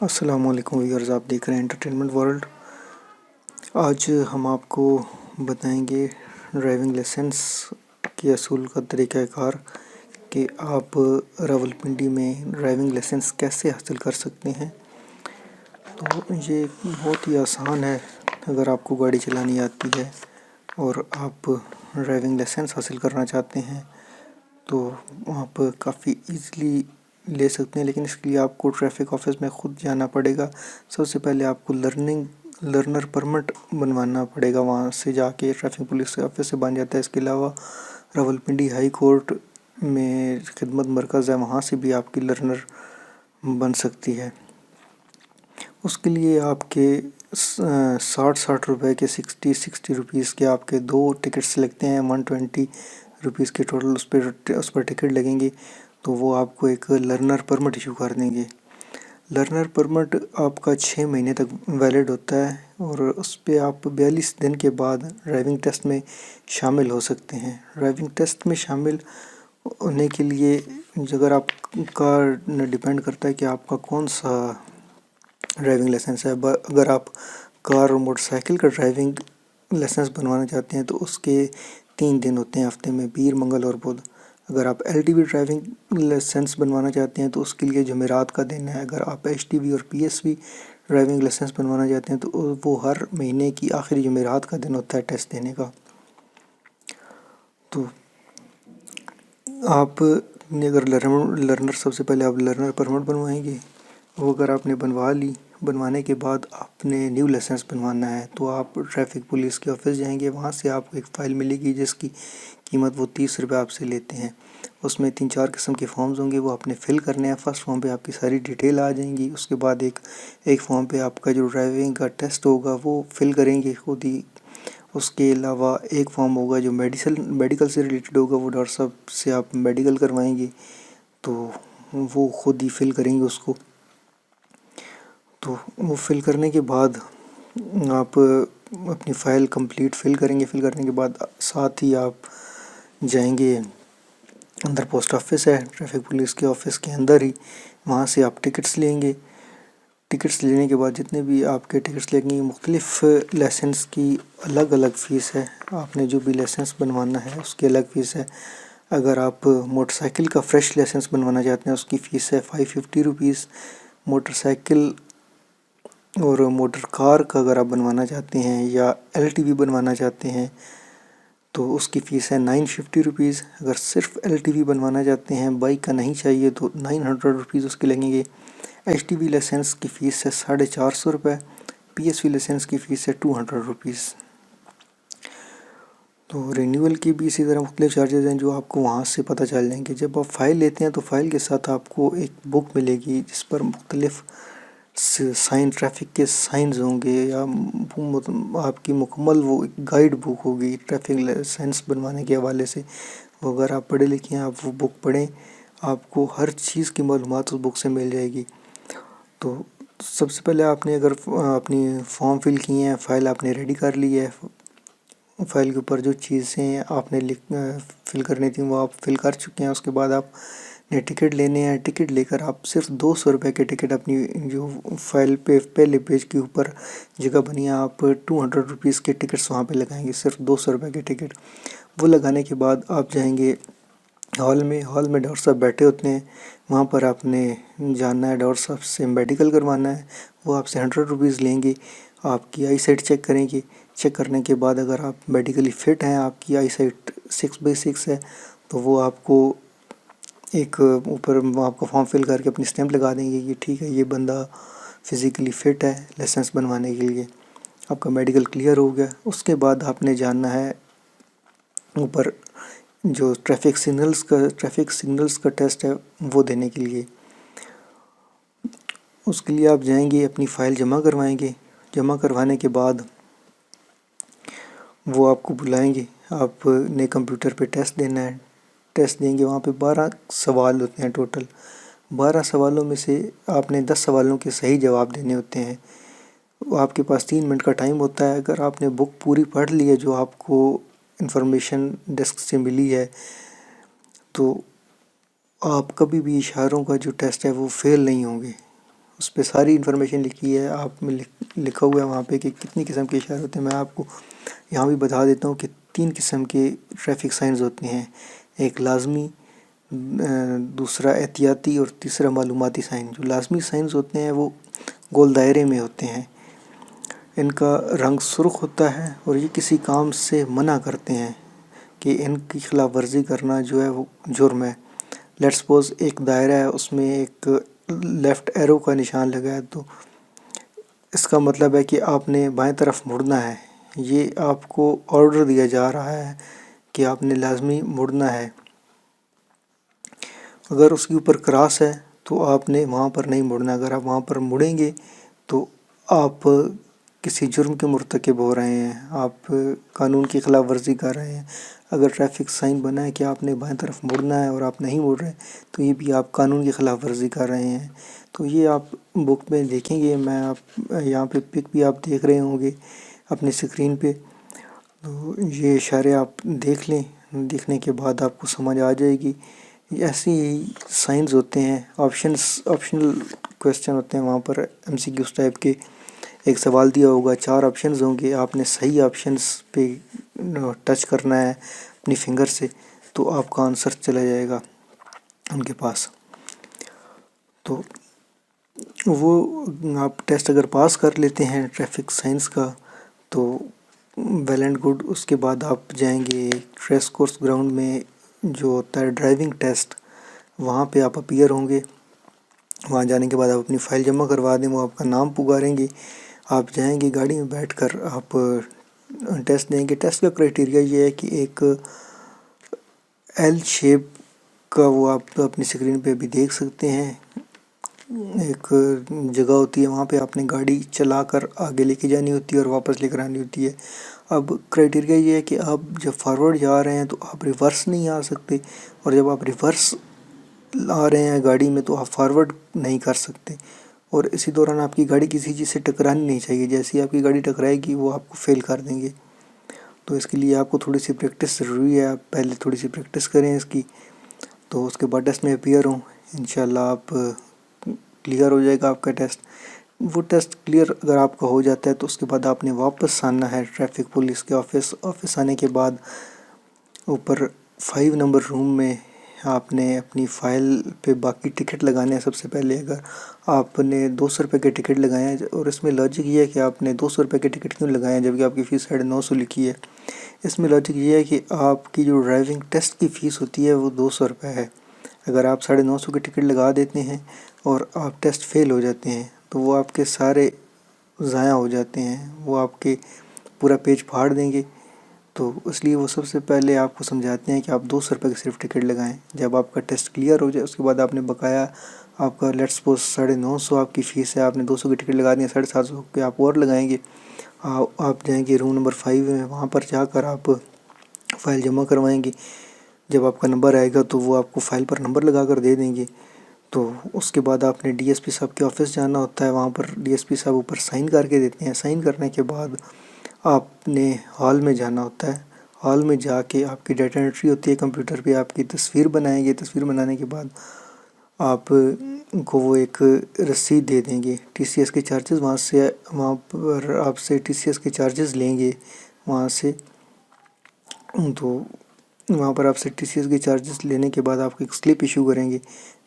السلام علیکم ویورز، آپ دیکھ رہے ہیں انٹرٹینمنٹ ورلڈ۔ آج ہم آپ کو بتائیں گے ڈرائیونگ لائسنس کے اصول کا طریقہ کار کہ آپ راولپنڈی میں ڈرائیونگ لائسنس کیسے حاصل کر سکتے ہیں۔ تو یہ بہت ہی آسان ہے۔ اگر آپ کو گاڑی چلانی آتی ہے اور آپ ڈرائیونگ لائسنس حاصل کرنا چاہتے ہیں تو آپ کافی ایزیلی لے سکتے ہیں، لیکن اس کے لیے آپ کو ٹریفک آفس میں خود جانا پڑے گا۔ سب سے پہلے آپ کو لرنر پرمٹ بنوانا پڑے گا، وہاں سے جا کے ٹریفک پولیس آفس سے بن جاتا ہے۔ اس کے علاوہ راولپنڈی ہائی کورٹ میں خدمت مرکز ہے، وہاں سے بھی آپ کی لرنر بن سکتی ہے۔ اس کے لیے آپ کے 60 روپے کے 60 روپیز کے آپ کے 2 ٹکٹس لگتے ہیں، 120 روپیز کے ٹوٹل اس پر ٹکٹ لگیں گے۔ تو وہ آپ کو ایک لرنر پرمٹ ایشو کر دیں گے۔ لرنر پرمٹ آپ کا 6 مہینے تک ویلڈ ہوتا ہے اور اس پہ آپ 42 دن کے بعد ڈرائیونگ ٹیسٹ میں شامل ہو سکتے ہیں۔ ڈرائیونگ ٹیسٹ میں شامل ہونے کے لیے اگر آپ کا ڈیپینڈ کرتا ہے کہ آپ کا کون سا ڈرائیونگ لائسنس ہے۔ اگر آپ کار اور موٹر سائیکل کا ڈرائیونگ لائسنس بنوانا چاہتے ہیں تو اس کے 3 دن ہوتے ہیں ہفتے میں، پیر، منگل اور بدھ۔ اگر آپ LTV ڈرائیونگ لائسنس بنوانا چاہتے ہیں تو اس کے لیے جمعرات کا دن ہے۔ اگر آپ HTV اور PSV ڈرائیونگ لائسنس بنوانا چاہتے ہیں تو وہ ہر مہینے کی آخری جمعرات کا دن ہوتا ہے ٹیسٹ دینے کا۔ تو آپ نے اگر لرنر سب سے پہلے آپ لرنر پرمٹ بنوائیں گے، وہ اگر آپ نے بنوا لی، بنوانے کے بعد آپ نے نیو لائسنس بنوانا ہے تو آپ ٹریفک پولیس کے آفس جائیں گے۔ وہاں سے آپ کو ایک فائل ملے گی جس کی قیمت وہ 30 روپے آپ سے لیتے ہیں۔ اس میں 3-4 قسم کے فارمز ہوں گے، وہ آپ نے فل کرنے ہیں۔ فرسٹ فارم پہ آپ کی ساری ڈیٹیل آ جائیں گی، اس کے بعد ایک فارم پہ آپ کا جو ڈرائیونگ کا ٹیسٹ ہوگا وہ فل کریں گے خود ہی۔ اس کے علاوہ ایک فارم ہوگا جو میڈیکل سے ریلیٹڈ ہوگا، وہ ڈاکٹر صاحب سے آپ میڈیکل کروائیں گے تو وہ خود ہی فل کریں گے اس کو۔ تو وہ فل کرنے کے بعد آپ اپنی فائل کمپلیٹ فل کریں گے۔ فل کرنے کے بعد ساتھ ہی آپ جائیں گے اندر، پوسٹ آفس ہے ٹریفک پولیس کے آفس کے اندر ہی، وہاں سے آپ ٹکٹس لیں گے۔ ٹکٹس لینے کے بعد جتنے بھی آپ کے ٹکٹس لگیں گے، مختلف لائسنس کی الگ الگ فیس ہے۔ آپ نے جو بھی لائسنس بنوانا ہے اس کی الگ فیس ہے۔ اگر آپ موٹر سائیکل کا فریش لائسنس بنوانا چاہتے ہیں اس کی فیس ہے 550 روپیز۔ موٹر سائیکل اور موٹر کار کا اگر آپ بنوانا چاہتے ہیں یا LTV بنوانا چاہتے ہیں تو اس کی فیس ہے 950 روپیز۔ اگر صرف LTV بنوانا چاہتے ہیں، بائک کا نہیں چاہیے، تو 900 روپیز اس کے لگیں گے۔ HTV لائسنس کی فیس ہے 450 روپے۔ PSV لائسنس کی فیس ہے 200 روپیز۔ تو رینیول کی بھی اسی طرح مختلف چارجز ہیں جو آپ کو وہاں سے پتہ چل جائیں گے۔ جب آپ فائل لیتے ہیں تو فائل کے ساتھ آپ کو ایک بک ملے گی جس پر مختلف ٹریفک کے سائنز ہوں گے، یا آپ کی مکمل وہ گائیڈ بک ہوگی ٹریفک لائسنس بنوانے کے حوالے سے۔ وہ اگر آپ پڑھے لکھے ہیں، آپ وہ بک پڑھیں، آپ کو ہر چیز کی معلومات اس بک سے مل جائے گی۔ تو سب سے پہلے آپ نے اگر اپنی فارم فل کیے ہیں، فائل آپ نے ریڈی کر لی ہے، فائل کے اوپر جو چیزیں آپ نے فل کرنی تھیں وہ آپ فل کر چکے ہیں۔ اس کے بعد آپ نے ٹکٹ لینے ہیں۔ ٹکٹ لے کر آپ صرف 200 روپے کے ٹکٹ اپنی جو فائل پہ پہلے پیج کے اوپر جگہ بنی ہے، آپ 200 روپیز کے ٹکٹس وہاں پہ لگائیں گے، صرف 200 روپے کے ٹکٹ۔ وہ لگانے کے بعد آپ جائیں گے ہال میں ڈاکٹر صاحب بیٹھے ہوتے ہیں، وہاں پر آپ نے جانا ہے، ڈاکٹر صاحب سے میڈیکل کروانا ہے۔ وہ آپ سے 100 روپیز لیں گے، آپ کی آئی سائٹ چیک کریں گے۔ چیک کرنے کے بعد اگر آپ میڈیکلی فٹ ہیں، آپ کی آئی سائٹ 6/6 ہے، تو وہ آپ کو ایک اوپر آپ کو فارم فل کر کے اپنی اسٹیمپ لگا دیں گے کہ ٹھیک ہے، یہ بندہ فزیکلی فٹ ہے لائسنس بنوانے کے لیے۔ آپ کا میڈیکل کلیئر ہو گیا۔ اس کے بعد آپ نے جاننا ہے اوپر جو ٹریفک سگنلز کا ٹیسٹ ہے وہ دینے کے لیے۔ اس کے لیے آپ جائیں گے، اپنی فائل جمع کروائیں گے۔ جمع کروانے کے بعد وہ آپ کو بلائیں گے، آپ نے کمپیوٹر پہ ٹیسٹ دینا ہے۔ ٹیسٹ دیں گے، وہاں پہ 12 سوال ہوتے ہیں ٹوٹل۔ 12 سوالوں میں سے آپ نے 10 سوالوں کے صحیح جواب دینے ہوتے ہیں۔ آپ کے پاس 3 منٹ کا ٹائم ہوتا ہے۔ اگر آپ نے بک پوری پڑھ لی ہے جو آپ کو انفارمیشن ڈیسک سے ملی ہے تو آپ کبھی بھی اشاروں کا جو ٹیسٹ ہے وہ فیل نہیں ہوں گے۔ اس پہ ساری انفارمیشن لکھی ہے، آپ میں لکھا ہوا ہے وہاں پہ کہ کتنی قسم کے اشارے ہوتے ہیں۔ میں آپ کو یہاں بھی بتا دیتا ہوں کہ 3 قسم کے ٹریفک سائنز ہوتے ہیں، ایک لازمی، دوسرا احتیاطی اور تیسرا معلوماتی سائن۔ جو لازمی سائنز ہوتے ہیں وہ گول دائرے میں ہوتے ہیں، ان کا رنگ سرخ ہوتا ہے اور یہ کسی کام سے منع کرتے ہیں کہ ان کی خلاف ورزی کرنا جو ہے وہ جرم ہے۔ لیٹ سپوز ایک دائرہ ہے، اس میں ایک لیفٹ ایرو کا نشان لگا ہے، تو اس کا مطلب ہے کہ آپ نے بائیں طرف مڑنا ہے، یہ آپ کو آرڈر دیا جا رہا ہے کہ آپ نے لازمی مڑنا ہے۔ اگر اس کے اوپر کراس ہے تو آپ نے وہاں پر نہیں مڑنا، اگر آپ وہاں پر مڑیں گے تو آپ کسی جرم کے مرتکب ہو رہے ہیں، آپ قانون کی خلاف ورزی کر رہے ہیں۔ اگر ٹریفک سائن بنا ہے کہ آپ نے بائیں طرف مڑنا ہے اور آپ نہیں مڑ رہے تو یہ بھی آپ قانون کی خلاف ورزی کر رہے ہیں۔ تو یہ آپ بک میں دیکھیں گے، میں آپ یہاں پہ پک بھی آپ دیکھ رہے ہوں گے اپنی اسکرین پہ، تو یہ اشارے آپ دیکھ لیں، دیکھنے کے بعد آپ کو سمجھ آ جائے گی۔ ایسے ہی سائنز ہوتے ہیں، آپشنل کویسچن ہوتے ہیں، وہاں پر MCQs ٹائپ کے ایک سوال دیا ہوگا، 4 آپشنز ہوں گے، آپ نے صحیح آپشنز پہ ٹچ کرنا ہے اپنی فنگر سے، تو آپ کا آنسر چلا جائے گا ان کے پاس۔ تو وہ آپ ٹیسٹ اگر پاس کر لیتے ہیں ٹریفک سائنس کا تو ویل اینڈ گڈ۔ اس کے بعد آپ جائیں گے ریس کورس گراؤنڈ میں جو ہوتا ہے ڈرائیونگ ٹیسٹ، وہاں پہ آپ اپیئر ہوں گے۔ وہاں جانے کے بعد آپ اپنی فائل جمع کروا دیں، وہ آپ کا نام پکاریں گے، آپ جائیں گے گاڑی میں بیٹھ کر آپ ٹیسٹ دیں گے۔ ٹیسٹ کا کرائٹیریا یہ ہے کہ ایک ایل شیپ کا، وہ آپ اپنی اسکرین پہ بھی دیکھ سکتے ہیں، ایک جگہ ہوتی ہے، وہاں پہ آپ نے گاڑی چلا کر آگے لے کے جانی ہوتی ہے اور واپس لے کر آنی ہوتی ہے۔ اب کرائٹیریا یہ ہے کہ آپ جب فارورڈ جا رہے ہیں تو آپ ریورس نہیں آ سکتے، اور جب آپ ریورس آ رہے ہیں گاڑی میں تو آپ فارورڈ نہیں کر سکتے، اور اسی دوران آپ کی گاڑی کسی چیز سے ٹکرانی نہیں چاہیے، جیسے آپ کی گاڑی ٹکرائے گی وہ آپ کو فیل کر دیں گے۔ تو اس کے لیے آپ کو تھوڑی سی پریکٹس ضروری ہے، آپ پہلے تھوڑی سی پریکٹس کریں اس کی، تو اس کے بعد ٹیسٹ میں اپیئر ہوں، انشاءاللہ آپ کلیئر ہو جائے گا آپ کا ٹیسٹ۔ وہ ٹیسٹ کلیئر اگر آپ کا ہو جاتا ہے تو اس کے بعد آپ نے واپس آنا ہے ٹریفک پولیس کے آفس آنے کے بعد اوپر 5 نمبر روم میں آپ نے اپنی فائل پہ باقی ٹکٹ لگانے ہیں۔ سب سے پہلے اگر آپ نے 200 روپے کے ٹکٹ لگائے ہیں، اور اس میں لاجک یہ ہے کہ آپ نے 200 روپے کے ٹکٹ کیوں لگائے ہیں جبکہ آپ کی فیس 950 لکھی ہے؟ اس میں لاجک یہ ہے کہ آپ کی جو ڈرائیونگ ٹیسٹ کی فیس ہوتی ہے وہ 200 روپے ہے۔ اگر آپ 950 کے ٹکٹ لگا دیتے ہیں اور آپ ٹیسٹ فیل ہو جاتے ہیں تو وہ آپ کے سارے ضائع ہو جاتے ہیں، وہ آپ کے پورا پیج پھاڑ دیں گے۔ تو اس لیے وہ سب سے پہلے آپ کو سمجھاتے ہیں کہ آپ 200 روپے کے صرف ٹکٹ لگائیں۔ جب آپ کا ٹیسٹ کلیئر ہو جائے اس کے بعد آپ نے بقایا، آپ کا لیٹ سپوز 950 آپ کی فیس ہے، آپ نے 200 کے ٹکٹ لگا دیا، 750 کے آپ اور لگائیں گے۔ آپ جائیں گے روم نمبر 5 میں، وہاں پر جا کر آپ فائل جمع کروائیں گے۔ جب آپ کا نمبر آئے گا تو وہ آپ کو فائل پر نمبر لگا کر دے دیں گے۔ تو اس کے بعد آپ نے DSP صاحب کے آفس جانا ہوتا ہے، وہاں پر DSP صاحب اوپر سائن کر کے دیتے ہیں۔ سائن کرنے کے بعد آپ نے ہال میں جانا ہوتا ہے، ہال میں جا کے آپ کی ڈیٹا انٹری ہوتی ہے، کمپیوٹر پہ آپ کی تصویر بنائیں گے، تصویر بنانے کے بعد آپ کو وہ ایک رسید دے دیں گے، TCS کے چارجز وہاں پر آپ سے TCS کے چارجز لیں گے وہاں سے۔ تو وہاں پر آپ سے TCS کے چارجز لینے کے بعد آپ کو ایک سلپ ایشو کریں گے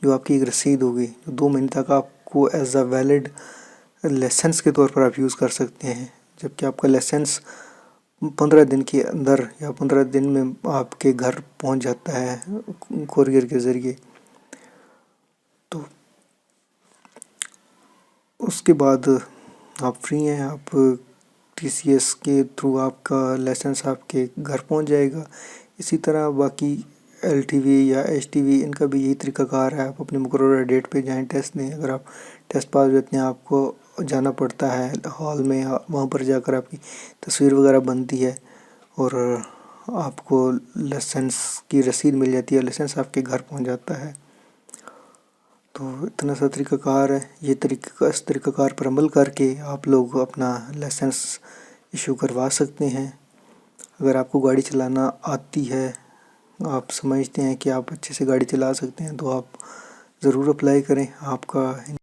جو آپ کی ایک رسید ہوگی، جو 2 مہینے تک آپ کو ایز اے ویلڈ لائسنس کے طور پر آپ یوز کر سکتے ہیں، جبکہ آپ کا لائسنس 15 دن کے اندر یا 15 دن میں آپ کے گھر پہنچ جاتا ہے کوریئر کے ذریعے۔ تو اس کے بعد آپ فری ہیں، آپ TCS کے تھرو آپ کا لائسنس آپ کے گھر پہنچ جائے گا۔ اسی طرح باقی LTV یا HTV ان کا بھی یہی طریقہ کار ہے، آپ اپنے مقررہ ڈیٹ پہ جائیں ٹیسٹ دیں۔ اگر آپ ٹیسٹ پاس ہوتے ہیں آپ کو جانا پڑتا ہے ہال میں، وہاں پر جا کر آپ کی تصویر وغیرہ بنتی ہے اور آپ کو لائسنس کی رسید مل جاتی ہے، لائسنس آپ کے گھر پہنچ جاتا ہے۔ تو اتنا سا طریقہ کار ہے، اس طریقہ کار پر عمل کر کے آپ لوگ اپنا لائسنس ایشو کروا سکتے ہیں۔ اگر آپ کو گاڑی چلانا آتی ہے، آپ سمجھتے ہیں کہ آپ اچھے سے گاڑی چلا سکتے ہیں، تو آپ ضرور اپلائی کریں۔ آپ کا